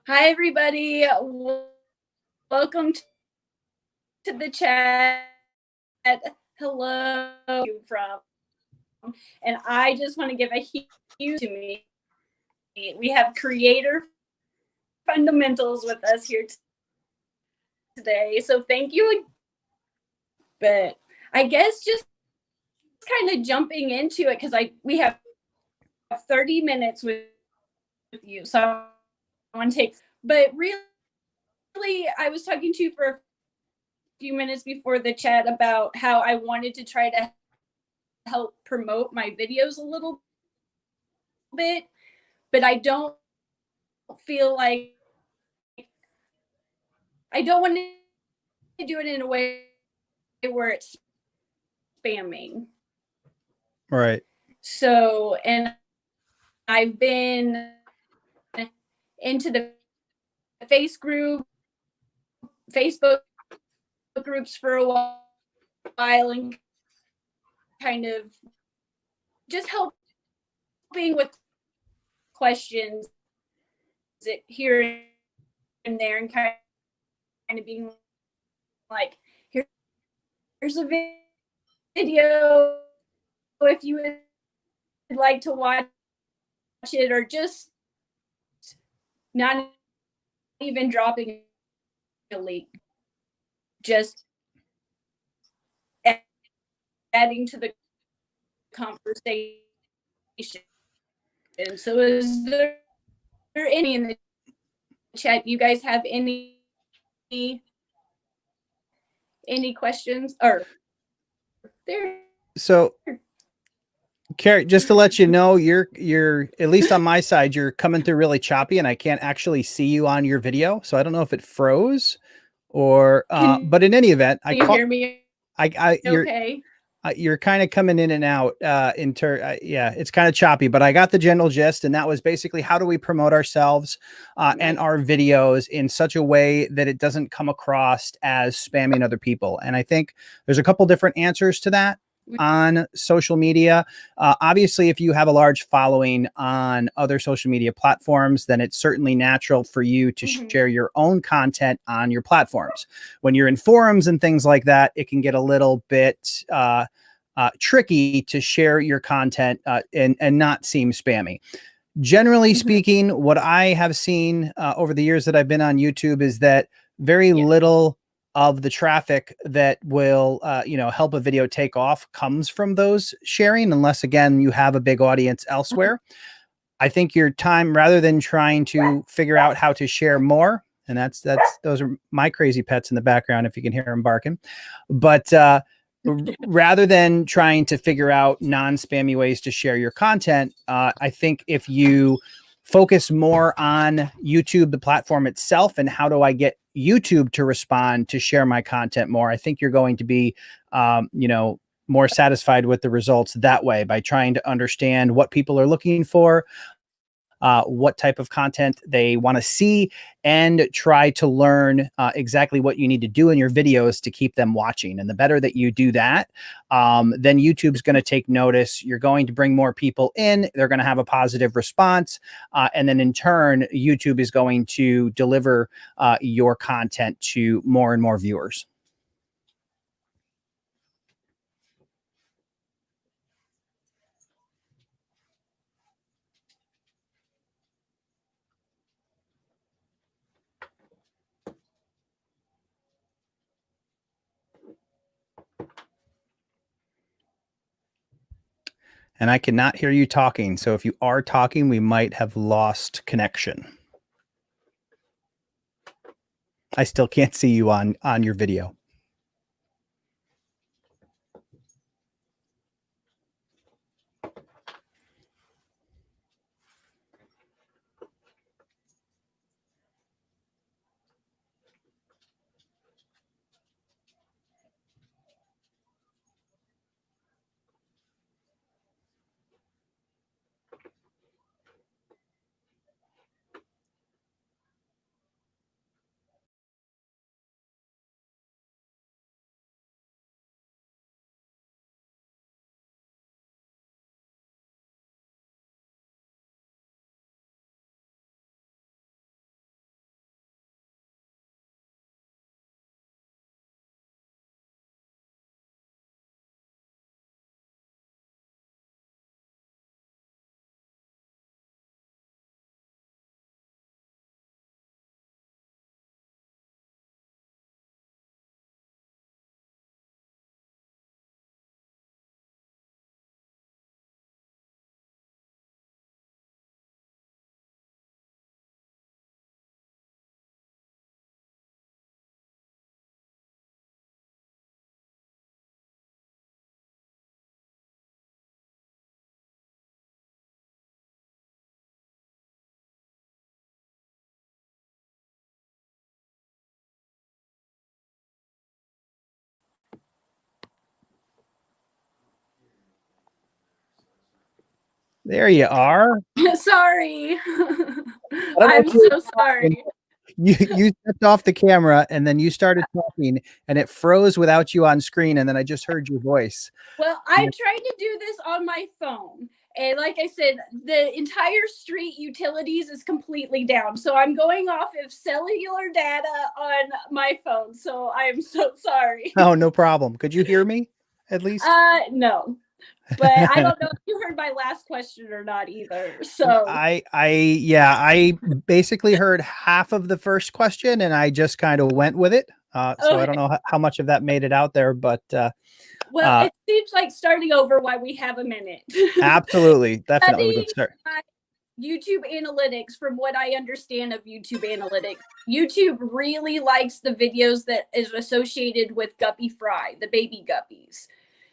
Hi, everybody. Welcome to the chat. Hello from, and I just want to give a huge to me. We have creator fundamentals with us here today. So thank you. But I guess just kind of jumping into it because we have 30 minutes with you. So I want to take, but really, I was talking to you for a few minutes before the chat about how I wanted to try to help promote my videos a little bit, but I don't feel like I don't want to do it in a way where it's spamming. Right. So, and I've been into the Facebook groups for a while and kind of just helping with questions here and there and kind of being like, here's a video if you would like to watch it, or just not even dropping a link, just adding to the conversation. So is there any in the chat? You guys have any questions? Or there? So, Kerri, just to let you know, you're at least on my side, you're coming through really choppy, and I can't actually see you on your video. So I don't know if it froze or, but in any event, Can you hear me? you're Okay. you're kind of coming in and out. Yeah, it's kind of choppy, but I got the general gist, and that was basically how do we promote ourselves and our videos in such a way that it doesn't come across as spamming other people. And I think there's a couple different answers to that on social media. Obviously, if you have a large following on other social media platforms, then it's certainly natural for you to share your own content on your platforms. When you're in forums and things like that, it can get a little bit tricky to share your content and not seem spammy. Generally speaking, what I have seen over the years that I've been on YouTube is that very little of the traffic that will, help a video take off comes from those sharing, unless again, you have a big audience elsewhere. I think your time, rather than trying to figure out how to share more, and those are my crazy pets in the background, if you can hear them barking, but rather than trying to figure out non-spammy ways to share your content, I think if you focus more on YouTube, the platform itself, and how do I get YouTube to respond to share my content more, I think you're going to be, more satisfied with the results that way, by trying to understand what people are looking for, what type of content they want to see, and try to learn exactly what you need to do in your videos to keep them watching. And the better that you do that, then YouTube's going to take notice. You're going to bring more people in. They're going to have a positive response. And then in turn, YouTube is going to deliver your content to more and more viewers. And I cannot hear you talking. So if you are talking, we might have lost connection. I still can't see you on your video. There you are. Sorry. I don't know I'm if you so sorry. you stepped off the camera and then you started talking and it froze without you on screen and then I just heard your voice. Well, I'm trying to do this on my phone. And like I said, the entire street utilities is completely down. So I'm going off of cellular data on my phone. So I'm so sorry. Oh, no problem. Could you hear me at least? No. But I don't know if you heard my last question or not either. So I basically heard half of the first question and I just kind of went with it. So I don't know how much of that made it out there, but well, it seems like starting over while we have a minute. Absolutely. Definitely. We could start. YouTube analytics, from what I understand of YouTube analytics, YouTube really likes the videos that is associated with guppy fry, the baby guppies.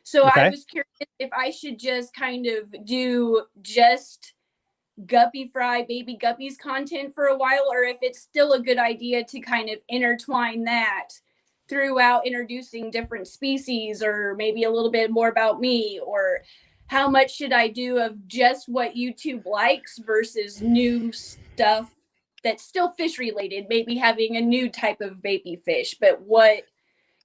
So I was curious if I should just kind of do just guppy fry, baby guppies content for a while, or if it's still a good idea to kind of intertwine that throughout introducing different species, or maybe a little bit more about me, or how much should I do of just what YouTube likes versus new stuff that's still fish related, maybe having a new type of baby fish, but what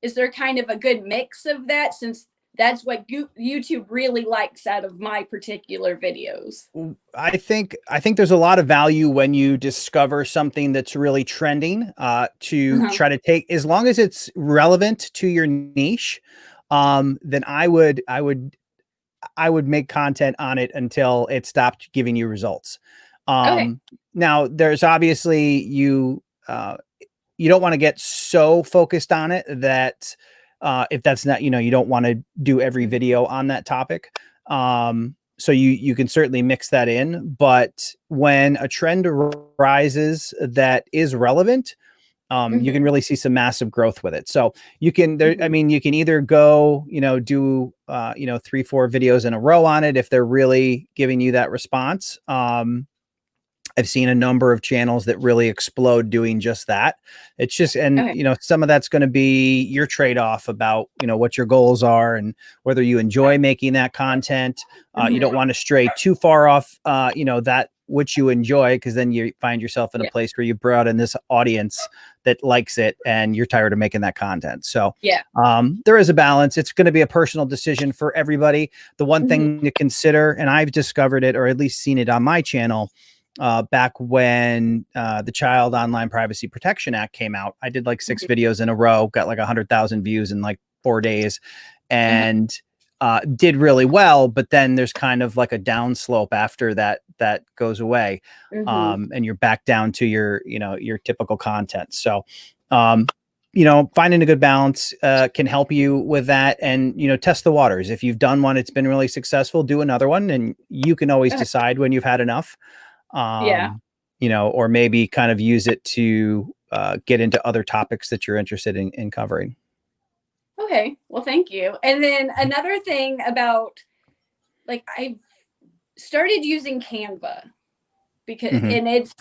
is there kind of a good mix of that, since that's what YouTube really likes out of my particular videos? I think there's a lot of value when you discover something that's really trending to try to take, as long as it's relevant to your niche, then I would make content on it until it stopped giving you results. Now there's obviously you don't want to get so focused on it that if that's not, you don't want to do every video on that topic. So you can certainly mix that in, but when a trend rises that is relevant, you can really see some massive growth with it. So you can, you can either go, do, 3-4 videos in a row on it if they're really giving you that response. I've seen a number of channels that really explode doing just that. It's just, and some of that's going to be your trade-off about, what your goals are and whether you enjoy making that content. You don't want to stray too far off, that which you enjoy, because then you find yourself in a place where you brought in this audience that likes it and you're tired of making that content. So there is a balance. It's going to be a personal decision for everybody. The one thing to consider, and I've discovered it, or at least seen it on my channel, back when the Child Online Privacy Protection Act came out, I did like 6 videos in a row, got like 100,000 views in like 4 days, and did really well. But then there's kind of like a downslope after that goes away, and you're back down to your typical content. So finding a good balance can help you with that, and test the waters. If you've done one, it's been really successful, do another one, and you can always decide when you've had enough. Or maybe kind of use it to get into other topics that you're interested in covering. Okay, well, thank you. And then another thing about, like, I've started using Canva because, and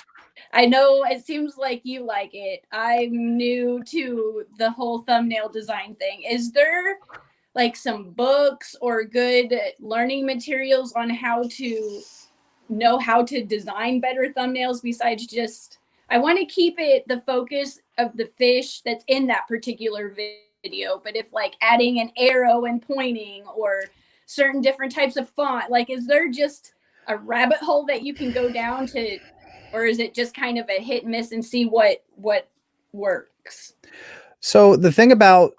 I know it seems like you like it. I'm new to the whole thumbnail design thing. Is there like some books or good learning materials on how to know how to design better thumbnails, besides just, I want to keep it the focus of the fish that's in that particular video, but if like adding an arrow and pointing, or certain different types of font, like, is there just a rabbit hole that you can go down to, or is it just kind of a hit and miss and see what works? So the thing about,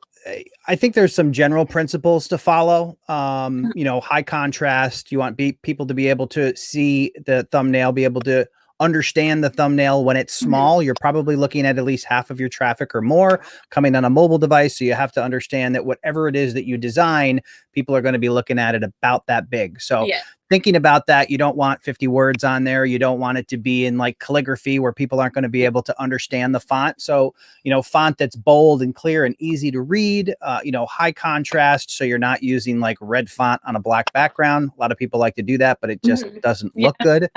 I think there's some general principles to follow. High contrast. You want people to be able to see the thumbnail, be able to understand the thumbnail. When it's small, you're probably looking at least half of your traffic or more coming on a mobile device. So you have to understand that whatever it is that you design, people are going to be looking at it about that big. So thinking about that, you don't want 50 words on there. You don't want it to be in like calligraphy where people aren't going to be able to understand the font. So, font that's bold and clear and easy to read, high contrast. So you're not using like red font on a black background. A lot of people like to do that, but it just doesn't look good.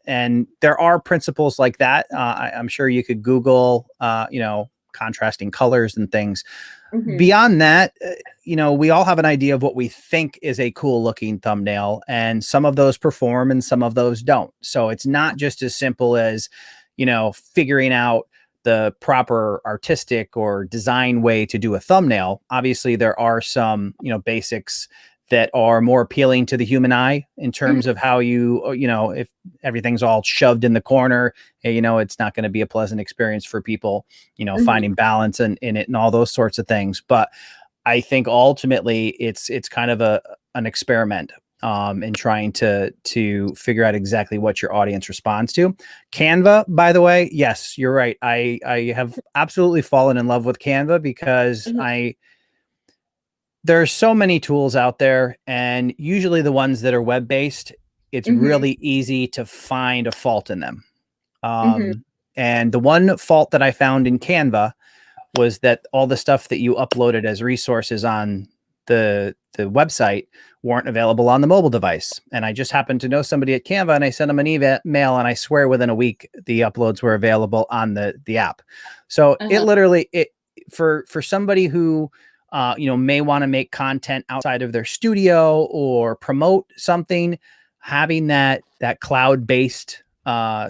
And there are principles like that. I'm sure you could Google, contrasting colors and things. Mhm. Beyond that, you know, we all have an idea of what we think is a cool looking thumbnail, and some of those perform and some of those don't. So it's not just as simple as, you know, figuring out the proper artistic or design way to do a thumbnail. Obviously, there are some, you know, basics that are more appealing to the human eye in terms of how you know, if everything's all shoved in the corner, you know, it's not going to be a pleasant experience for people, you know, finding balance in it and all those sorts of things. But I think ultimately it's kind of an experiment in trying to figure out exactly what your audience responds to. Canva, by the way, yes, you're right. I have absolutely fallen in love with Canva because there are so many tools out there, and usually the ones that are web-based, it's really easy to find a fault in them. And the one fault that I found in Canva was that all the stuff that you uploaded as resources on the website weren't available on the mobile device. And I just happened to know somebody at Canva, and I sent them an email, and I swear within a week the uploads were available on the app. So it literally, for somebody who you know, may want to make content outside of their studio or promote something, having that cloud-based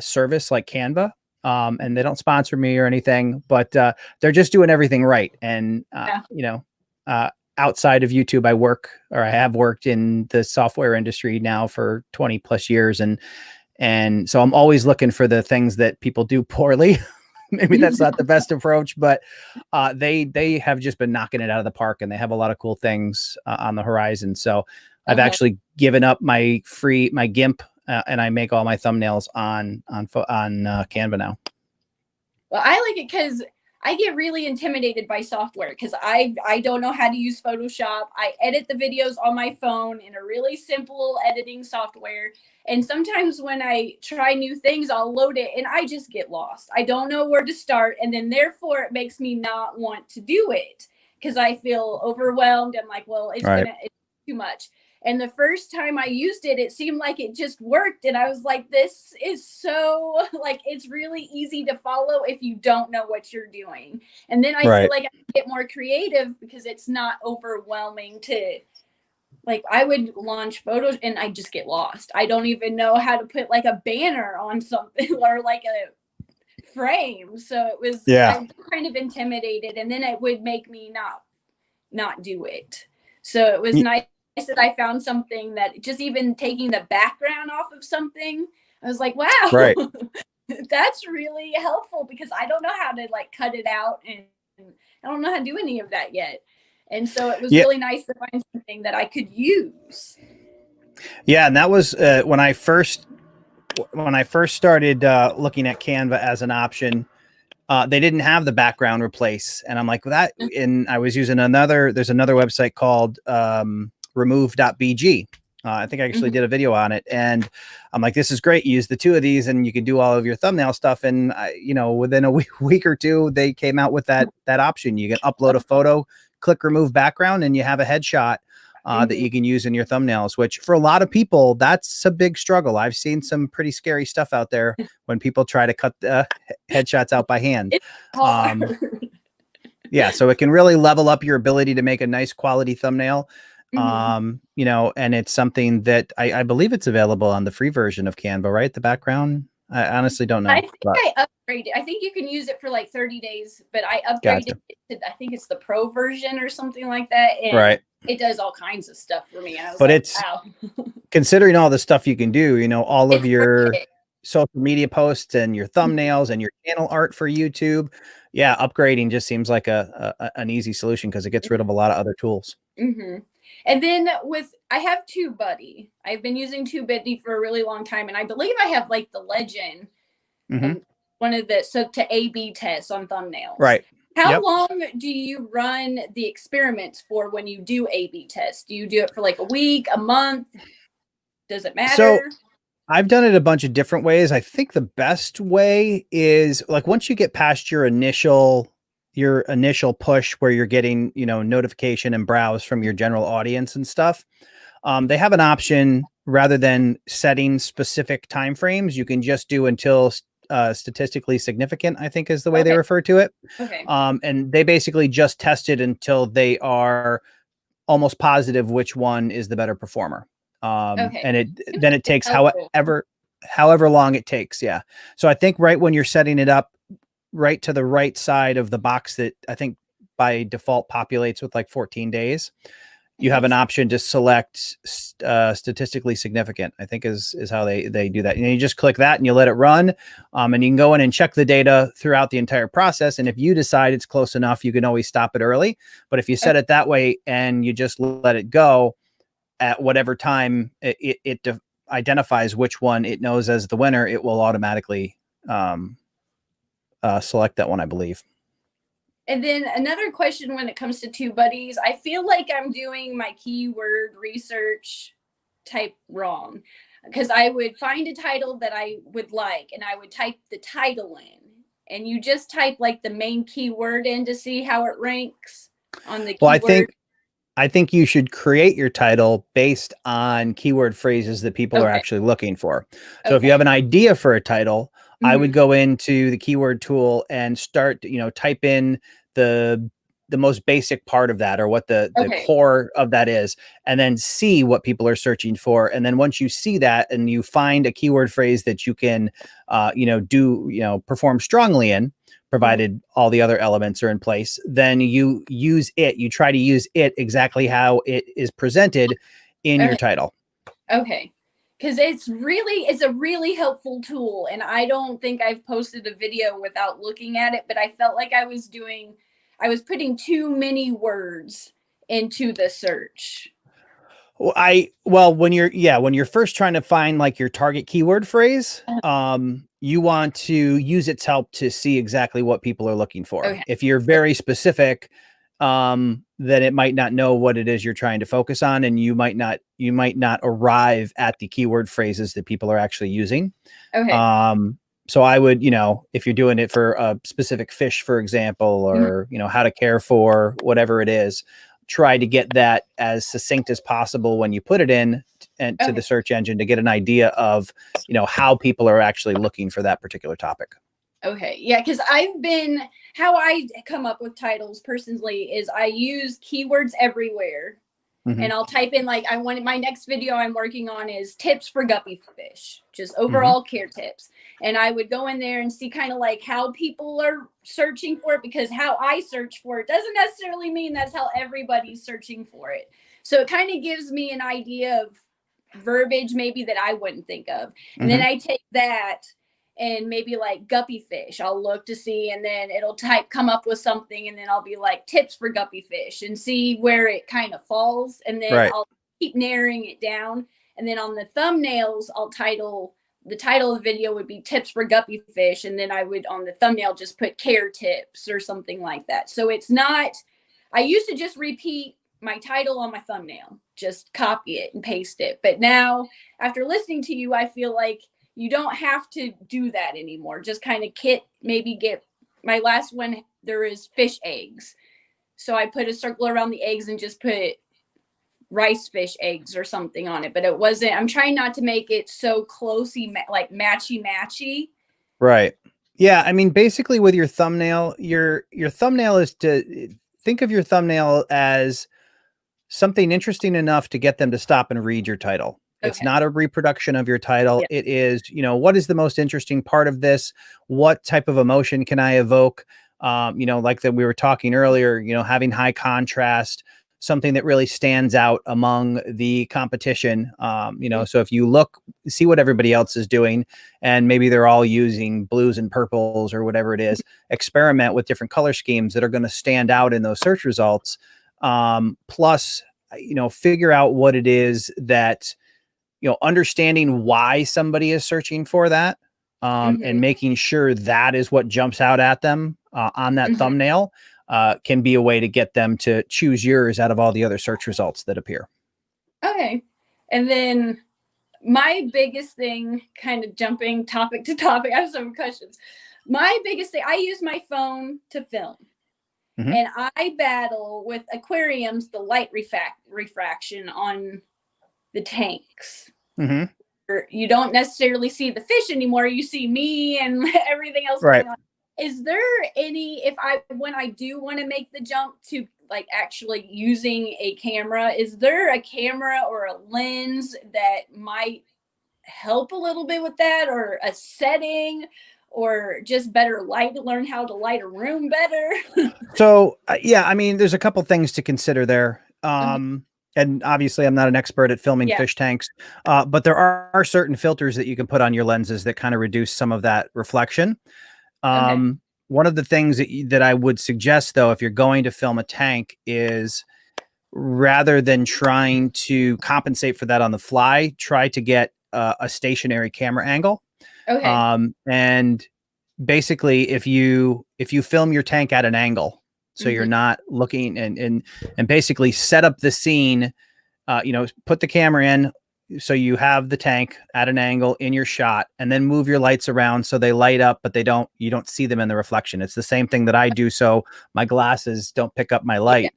service like Canva, and they don't sponsor me or anything, but they're just doing everything right. And you know, outside of YouTube, I have worked in the software industry now for 20 plus years, and so I'm always looking for the things that people do poorly. Maybe that's not the best approach, but they have just been knocking it out of the park, and they have a lot of cool things on the horizon. So I've actually given up my GIMP, and I make all my thumbnails on Canva now. Well, I like it because I get really intimidated by software because I don't know how to use Photoshop. I edit the videos on my phone in a really simple editing software. And sometimes when I try new things, I'll load it and I just get lost. I don't know where to start. And then therefore it makes me not want to do it because I feel overwhelmed. I'm like, well, it's too much. And the first time I used it, it seemed like it just worked. And I was like, this is so, like, it's really easy to follow if you don't know what you're doing. And then I feel like I get more creative because it's not overwhelming to, like, I would launch photos and I just get lost. I don't even know how to put like a banner on something or like a frame. So it was I'm kind of intimidated, and then it would make me not do it. So it was nice that I found something that just even taking the background off of something, I was like, wow, that's really helpful because I don't know how to like cut it out, and I don't know how to do any of that yet. And so it was really nice to find something that I could use. Yeah. And that was when I first started looking at Canva as an option. They didn't have the background replace. And I'm like, well, that, and I was using there's another website called remove.bg. I think I actually did a video on it, and I'm like, this is great. Use the two of these and you can do all of your thumbnail stuff. And you know, within a week or two, they came out with that option. You can upload a photo, click remove background, and you have a headshot that you can use in your thumbnails, which for a lot of people, that's a big struggle. I've seen some pretty scary stuff out there when people try to cut headshots out by hand. Yeah. So it can really level up your ability to make a nice quality thumbnail. You know, and it's something that I believe it's available on the free version of Canva, right? The background. I honestly don't know. I think I upgraded. I think you can use it for like 30 days, but I upgraded it to, I think it's the pro version or something like that. And it does all kinds of stuff for me. But like, it's wow. Considering all the stuff you can do, you know, all of your social media posts and your thumbnails and your channel art for YouTube. Yeah. Upgrading just seems like an easy solution because it gets rid of a lot of other tools. And then I have TubeBuddy. I've been using TubeBuddy for a really long time. And I believe I have like the Legend, one of the, so to A/B tests on thumbnails. Right. How long do you run the experiments for when you do A/B tests? Do you do it for like a week, a month? Does it matter? So I've done it a bunch of different ways. I think the best way is like, once you get past your initial push where you're getting, you know, notification and browse from your general audience and stuff. They have an option rather than setting specific timeframes. You can just do until statistically significant, I think is the way they Okay. refer to it. Okay. And they basically just test it until they are almost positive which one is the better performer. Okay. And then it takes Helpful. however long it takes. Yeah. So I think right when you're setting it up, right to the right side of the box that I think by default populates with like 14 days, you have an option to select statistically significant, I think is how they do that. And you just click that and you let it run. And you can go in and check the data throughout the entire process. And if you decide it's close enough, you can always stop it early. But if you set it that way and you just let it go at whatever time it identifies which one it knows as the winner, it will automatically select that one, I believe. And then another question when it comes to TubeBuddies, I feel like I'm doing my keyword research type wrong, because I would find a title that I would like and I would type the title in, and you just type like the main keyword in to see how it ranks on the Well, keyword. I think you should create your title based on keyword phrases that people are actually looking for. So if you have an idea for a title, I would go into the keyword tool and start, type in the most basic part of that, or what the core of that is, and then see what people are searching for. And then once you see that and you find a keyword phrase that you can, perform strongly in, provided all the other elements are in place, then you try to use it exactly how it is presented in your title. Okay. Because it's a really helpful tool. And I don't think I've posted a video without looking at it, but I felt like I was putting too many words into the search. When you're first trying to find like your target keyword phrase, you want to use its help to see exactly what people are looking for. If you're very specific, then it might not know what it is you're trying to focus on, and you might not arrive at the keyword phrases that people are actually using. So I would, if you're doing it for a specific fish, for example, or, how to care for whatever it is, try to get that as succinct as possible when you put it in and to the search engine, to get an idea of, how people are actually looking for that particular topic. Okay. Yeah. Because how I come up with titles personally is I use keywords everywhere. And I'll type in like, my next video I'm working on is tips for guppy fish, just overall care tips. And I would go in there and see kind of like how people are searching for it, because how I search for it doesn't necessarily mean that's how everybody's searching for it. So it kind of gives me an idea of verbiage maybe that I wouldn't think of. And then I take that and maybe like guppy fish, I'll look to see, and then it'll come up with something, and then I'll be like tips for guppy fish and see where it kind of falls. And then I'll keep narrowing it down. And then on the thumbnails, the title of the video would be tips for guppy fish. And then I would, on the thumbnail, just put care tips or something like that. So it's not, I used to just repeat my title on my thumbnail, just copy it and paste it. But now after listening to you, I feel like you don't have to do that anymore. Just kind of maybe get my last one. There is fish eggs. So I put a circle around the eggs and just put rice fish eggs or something on it. But I'm trying not to make it so closely, like matchy. Right. Yeah. I mean, basically with your thumbnail, your thumbnail is to think of your thumbnail as something interesting enough to get them to stop and read your title. It's not a reproduction of your title. It is, what is the most interesting part of this? What type of emotion can I evoke? Like that we were talking earlier, having high contrast, something that really stands out among the competition. So if you see what everybody else is doing, and maybe they're all using blues and purples or whatever it is, experiment with different color schemes that are going to stand out in those search results. Plus, figure out what it is that, understanding why somebody is searching for that, and making sure that is what jumps out at them on that thumbnail, can be a way to get them to choose yours out of all the other search results that appear. Okay. And then my biggest thing, kind of jumping topic to topic, I have some questions. My biggest thing, I use my phone to film. And I battle with aquariums, the light refraction on the tanks. you don't necessarily see the fish anymore. You see me and everything else Right. going on. Is there any, when I do want to make the jump to like actually using a camera, is there a camera or a lens that might help a little bit with that, or a setting, or just better light to learn how to light a room better? So yeah, I mean, there's a couple things to consider there. And obviously I'm not an expert at filming fish tanks, but there are certain filters that you can put on your lenses that kind of reduce some of that reflection. One of the things that I would suggest, though, if you're going to film a tank, is rather than trying to compensate for that on the fly, try to get a stationary camera angle. And basically, if you film your tank at an angle, so you're not looking, and basically set up the scene, put the camera in, so you have the tank at an angle in your shot, and then move your lights around so they light up, but you don't see them in the reflection. It's the same thing that I do, so my glasses don't pick up my light.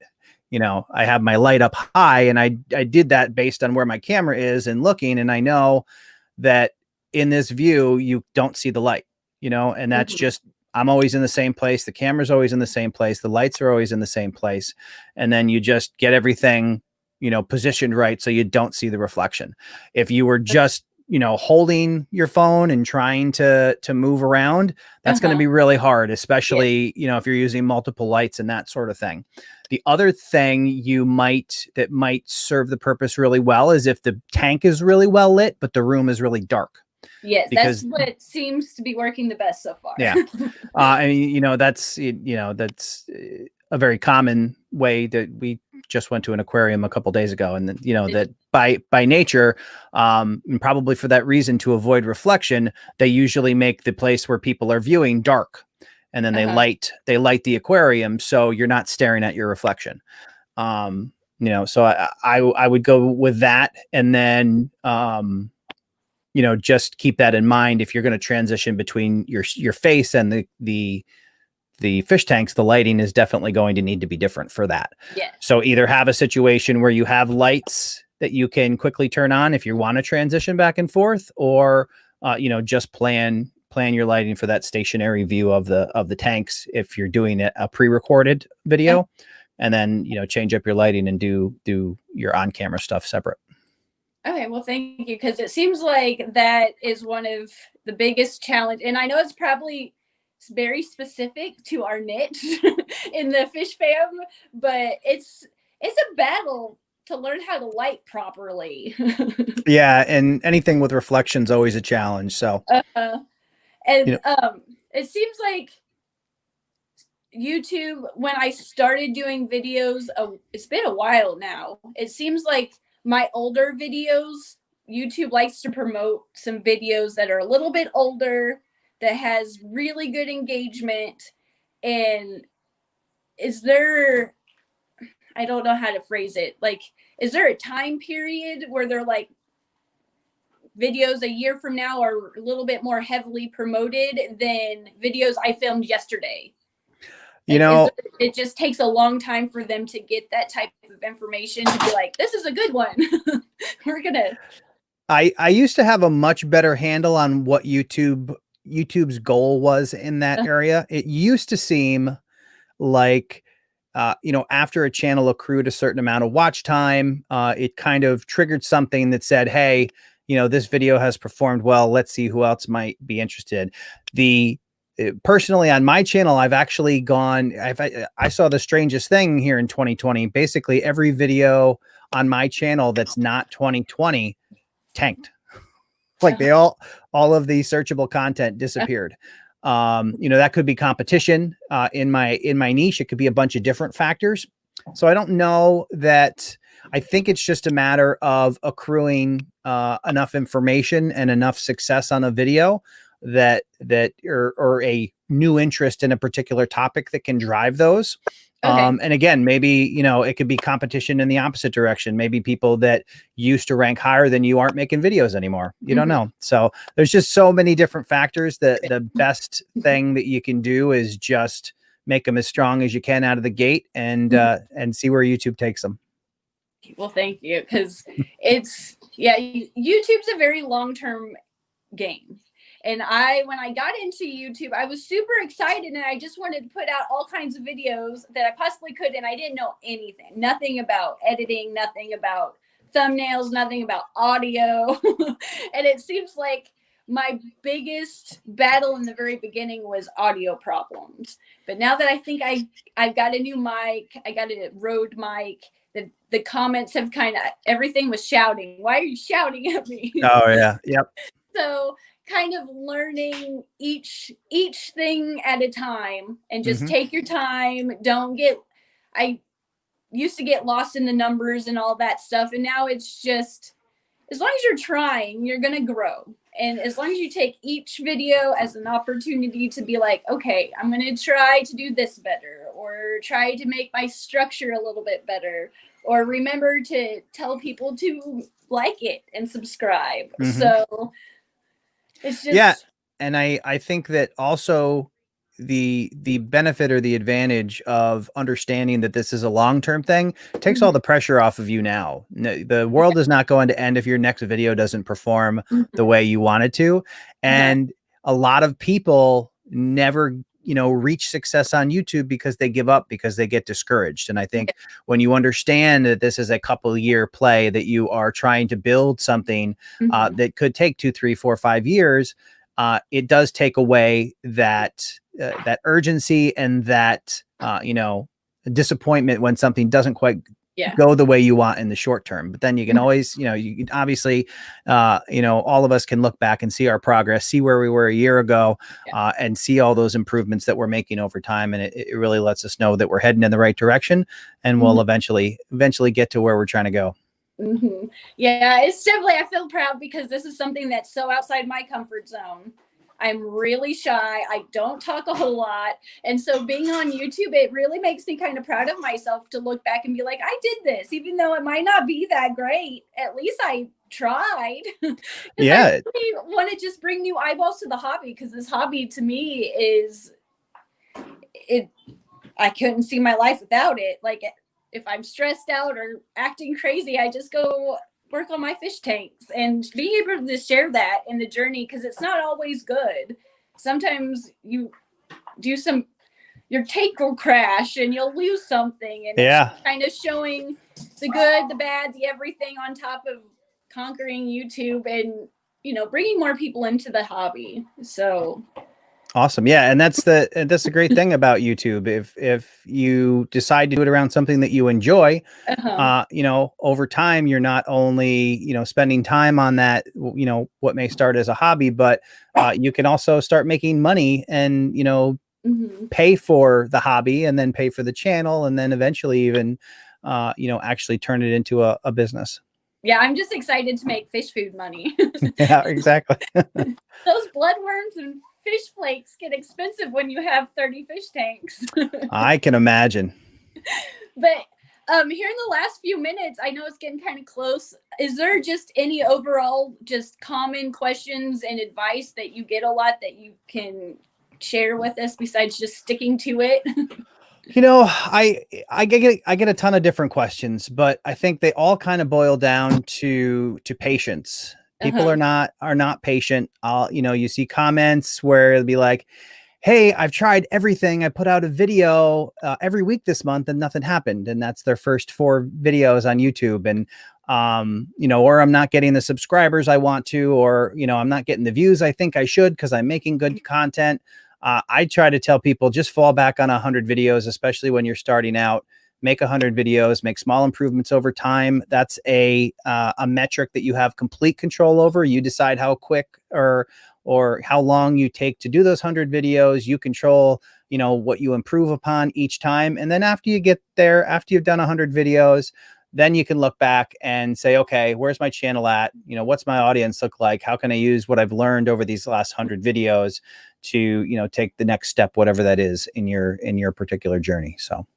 I have my light up high, and I did that based on where my camera is and looking, and I know that in this view you don't see the light, and that's just, I'm always in the same place, the camera's always in the same place, the lights are always in the same place, and then you just get everything positioned right so you don't see the reflection. If you were just, holding your phone and trying to move around, that's going to be really hard, especially, if you're using multiple lights and that sort of thing. The other thing that might serve the purpose really well is if the tank is really well lit, but the room is really dark. Yes, because that's what seems to be working the best so far. Yeah. I mean, that's a very common way that we just went to an aquarium a couple days ago. And that by nature, and probably for that reason, to avoid reflection, they usually make the place where people are viewing dark, and then they light the aquarium, so you're not staring at your reflection. So I would go with that. And then, just keep that in mind. If you're going to transition between your face and the fish tanks, the lighting is definitely going to need to be different for that. So either have a situation where you have lights that you can quickly turn on if you want to transition back and forth, or just plan your lighting for that stationary view of the tanks if you're doing a pre-recorded video, and then change up your lighting and do your on-camera stuff separate. Okay, well, thank you, because it seems like that is one of the biggest challenge, and I know it's probably very specific to our niche in the fish fam, but it's a battle to learn how to light properly. Yeah, and anything with reflection's always a challenge. So, it seems like YouTube, when I started doing videos, it's been a while now. It seems like my older videos, YouTube likes to promote some videos that are a little bit older, that has really good engagement. And I don't know how to phrase it. Like, is there a time period where they're like videos a year from now are a little bit more heavily promoted than videos I filmed yesterday? It just takes a long time for them to get that type of information to be like, this is a good one. I used to have a much better handle on what YouTube's goal was in that area. It used to seem like, after a channel accrued a certain amount of watch time, it kind of triggered something that said, hey, this video has performed well. Let's see who else might be interested. Personally, on my channel, I've actually gone, I saw the strangest thing here in 2020. Basically, every video on my channel that's not 2020 tanked. Like all of the searchable content disappeared. That could be competition in my niche. It could be a bunch of different factors. So I don't know that. I think it's just a matter of accruing enough information and enough success on a video or a new interest in a particular topic that can drive those. And again, maybe, it could be competition in the opposite direction. Maybe people that used to rank higher than you aren't making videos anymore. You don't know. So there's just so many different factors that the best thing that you can do is just make them as strong as you can out of the gate and see where YouTube takes them. Well, thank you. Because YouTube's a very long-term game. And when I got into YouTube, I was super excited and I just wanted to put out all kinds of videos that I possibly could. And I didn't know anything, nothing about editing, nothing about thumbnails, nothing about audio. And it seems like my biggest battle in the very beginning was audio problems. But now that I think I've got a new mic, I got a Rode mic, the comments have everything was shouting. Why are you shouting at me? Oh yeah. Yep. So kind of learning each thing at a time and just take your time. I used to get lost in the numbers and all that stuff. And now it's just, as long as you're trying, you're going to grow. And as long as you take each video as an opportunity to be like, okay, I'm going to try to do this better, or try to make my structure a little bit better, or remember to tell people to like it and subscribe. So it's just, yeah. And I think that also the benefit or the advantage of understanding that this is a long-term thing takes all the pressure off of you now. The world is not going to end if your next video doesn't perform the way you want it to. And a lot of people never, reach success on YouTube because they give up, because they get discouraged. And I think when you understand that this is a couple-year play, that you are trying to build something that could take 2, 3, 4, 5 years, it does take away that urgency and that disappointment when something doesn't quite go the way you want in the short term. But then you can always, you can obviously, all of us can look back and see our progress, see where we were a year ago, and see all those improvements that we're making over time. And it really lets us know that we're heading in the right direction, and we'll eventually get to where we're trying to go. Yeah, it's definitely, I feel proud because this is something that's so outside my comfort zone. I'm really shy. I don't talk a whole lot. And so being on YouTube, it really makes me kind of proud of myself to look back and be like, I did this, even though it might not be that great. At least I tried. Yeah. I really want to just bring new eyeballs to the hobby, because this hobby to me is, I couldn't see my life without it. Like, if I'm stressed out or acting crazy, I just go work on my fish tanks, and being able to share that in the journey, because it's not always good. Sometimes your tank will crash and you'll lose something, and it's kind of showing the good, the bad, the everything on top of conquering YouTube and bringing more people into the hobby. So awesome. Yeah. And that's the great thing about YouTube. If you decide to do it around something that you enjoy, over time, you're not only, spending time on that, what may start as a hobby, but you can also start making money and, pay for the hobby, and then pay for the channel, and then eventually even, actually turn it into a business. Yeah. I'm just excited to make fish food money. Yeah, exactly. Those bloodworms and fish flakes get expensive when you have 30 fish tanks. I can imagine. But here in the last few minutes, I know it's getting kind of close. Is there just any overall just common questions and advice that you get a lot that you can share with us besides just sticking to it? I get a ton of different questions, but I think they all kind of boil down to patience. People are not patient. You see comments where it'll be like, hey, I've tried everything. I put out a video every week this month and nothing happened. And that's their first 4 videos on YouTube. And, or I'm not getting the subscribers I want to, or, I'm not getting the views I think I should because I'm making good content. I try to tell people, just fall back on 100 videos, especially when you're starting out. Make 100 videos, make small improvements over time. That's a metric that you have complete control over. You decide how quick or how long you take to do those 100 videos. You control, what you improve upon each time. And then after you get there, after you've done 100 videos, then you can look back and say, okay, where's my channel at? What's my audience look like? How can I use what I've learned over these last 100 videos to, take the next step, whatever that is in your particular journey. So.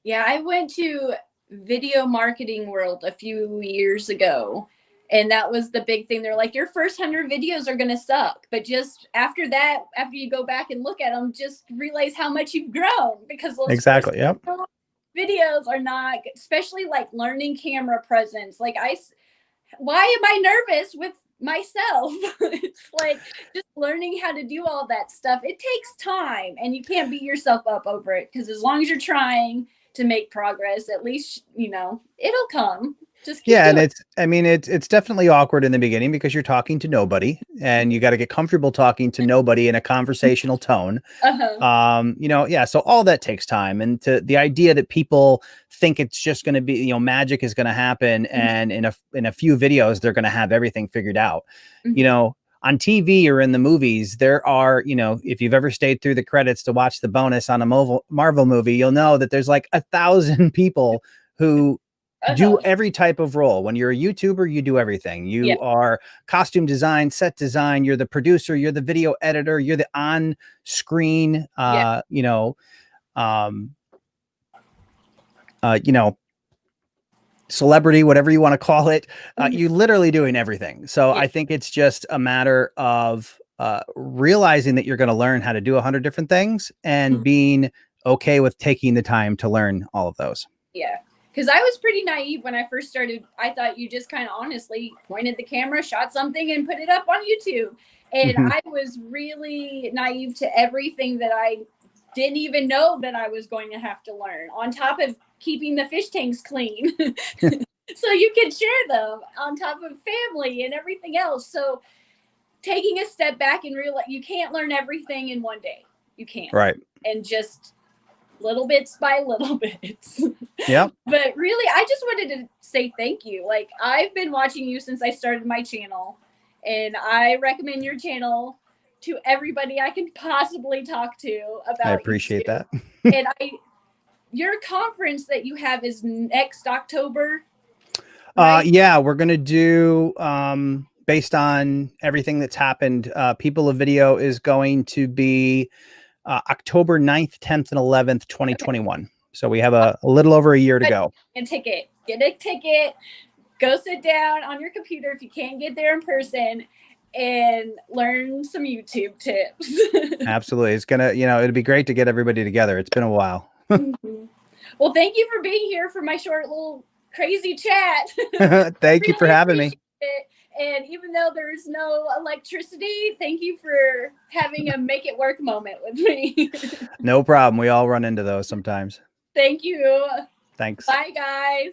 Yeah, I went to Video Marketing World a few years ago, and that was the big thing. They're like, your first 100 videos are going to suck, but just after that, after you go back and look at them, just realize how much you've grown, because those exactly. Yep. videos are not, especially like learning camera presence. Like why am I nervous with myself? It's like just learning how to do all that stuff. It takes time, and you can't beat yourself up over it, because as long as you're trying to make progress, at least, it'll come. Just keep Yeah, and doing it's definitely awkward in the beginning because you're talking to nobody, and you got to get comfortable talking to nobody in a conversational tone. it. Yeah, so all that takes time, and the idea that people think it's just going to be, magic is going to happen, and in a few videos they're going to have everything figured out. On TV or in the movies, there are, if you've ever stayed through the credits to watch the bonus on a Marvel movie, you'll know that there's like 1,000 people who do every type of role. When you're a YouTuber, you do everything. You are costume design, set design, you're the producer, you're the video editor, you're the on screen, celebrity, whatever you want to call it. You literally doing everything. So I think it's just a matter of realizing that you're going to learn how to do 100 different things, and being okay with taking the time to learn all of those. Yeah. Because I was pretty naive when I first started. I thought you just kind of honestly pointed the camera, shot something, and put it up on YouTube. And I was really naive to everything that I didn't even know that I was going to have to learn, on top of keeping the fish tanks clean so you can share them, on top of family and everything else. So taking a step back and realize you can't learn everything in one day. You can't. Right. And just little bits by little bits. Yeah. But really, I just wanted to say thank you. Like, I've been watching you since I started my channel, and I recommend your channel to everybody I can possibly talk to about. I appreciate that. And your conference that you have is next October. Right? Yeah, we're going to do, based on everything that's happened, People of Video is going to be October 9th, 10th, and 11th, 2021. Okay. So we have a little over a year to go. Get a ticket, go sit down on your computer if you can't get there in person, and learn some YouTube tips. Absolutely. It's going to, it'd be great to get everybody together. It's been a while. Well, thank you for being here for my short little crazy chat. Thank you for having me. And even though there's no electricity, thank you for having a make it work moment with me. No problem. We all run into those sometimes. Thank you. Thanks. Bye, guys.